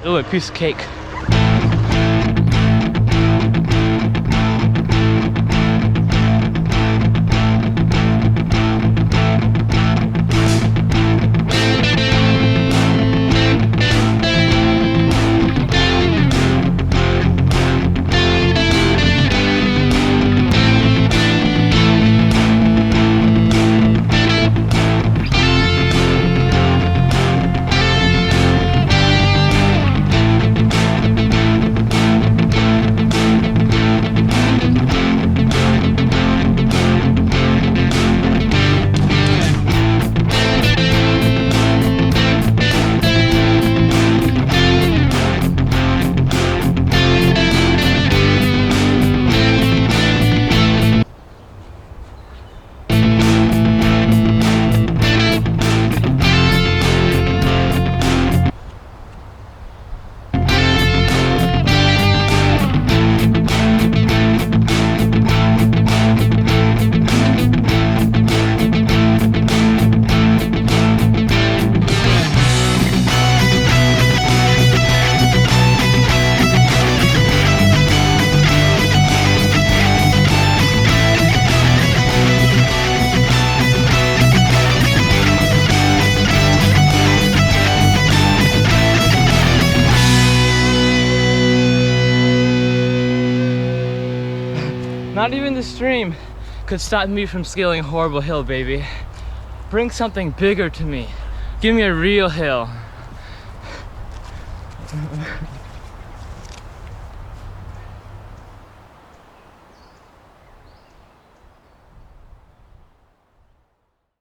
Ooh, a piece of cake. Not even the stream could stop me from scaling a horrible hill, baby. Bring something bigger to me. Give me a real hill.